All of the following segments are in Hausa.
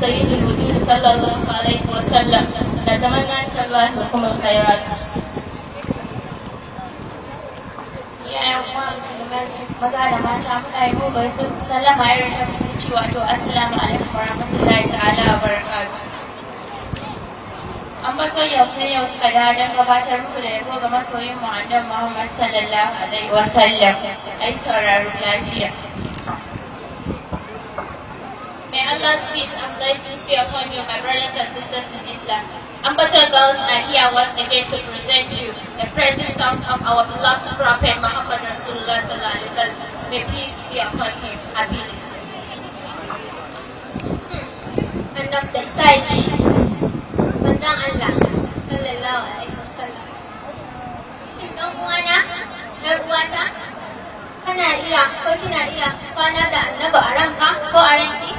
سيد الوجود صلى الله عليه وسلم نتمنى من الله لكم الخيرات. Ya uwa musulmai maza da mata muna yi muku sallama irin ta musulunci wato assalamu alaikum warahmatullahi ta'ala wa barakatuh. Ambaton yaushe yau suka da don gabatar muku da yabo ga masoyin mu annabi Muhammad sallallahu alaihi wa sallam. Ai sauraro lafiya. May Allah's peace and blessings be upon you, my brothers and sisters in Islam. Ambaton girls are here once again to present you the praising songs of our beloved Prophet Muhammad Rasulullah sallallahu alaihi wasallam. May peace be upon him. Happy listening. And of the side, manzon Allah sallallahu alaihi wasallam. Shin dan uwana, yar uwata, kana iya ko kina iya kwana da annabi a ranka ko a ranki?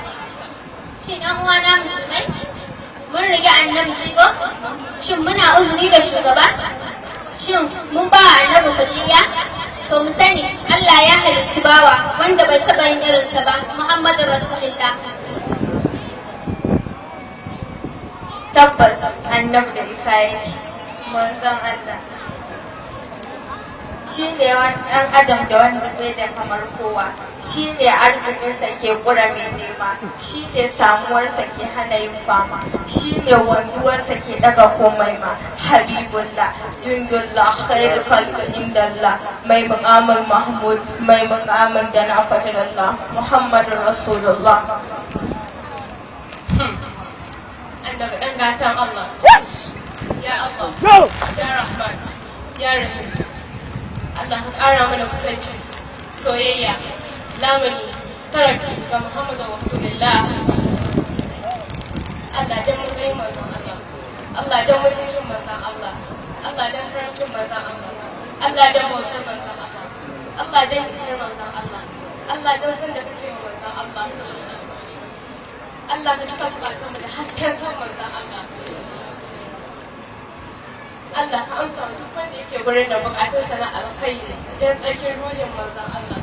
Shin dan uwana musulmai, mun rige annabi jigo? Shin muna uzuri da shugaba? Shin mun ba annabi kulliya? To mu sani Allah ya halicci bawa wanda bai taɓa yin irinsa ba, Muhammadu Rasulullah. Tabbas annabi da isa yake manzon Allah shi ne wani ɗan adam da wanda bai da kamar kowa, shi ne arzikinsa ke ƙura mai nema, shi ne samuwarsa ke hana yin fama, shi ne wanzuwarsa ke ɗaga komai ma. Habibullah jundullah khairu khalqi indallah mai muƙamin mahmud mai muƙamin da na fatilallah Muhammadun Rasulullah. Annabi ɗan gatan Allah, ya Allah, ya Rahman, ya Rahim. Allah ka ƙara mana kusanci, soyayya, lamuni, taraki ga Muhammadu Rasulullah. Allah don matsayin manzon Allah, Allah don mutuncin manzon Allah, Allah don karancin manzon Allah, Allah don bautar manzon Allah, Allah don isar manzon Allah, Allah don san da kake wa manzon Allah sallallahu. Allah ka cika zukatanmu da hasken san manzon Allah. Allah ka amsa duk wanda yake gurin da bukatunsa na alkhairi don tsarkin ruhin manzon Allah.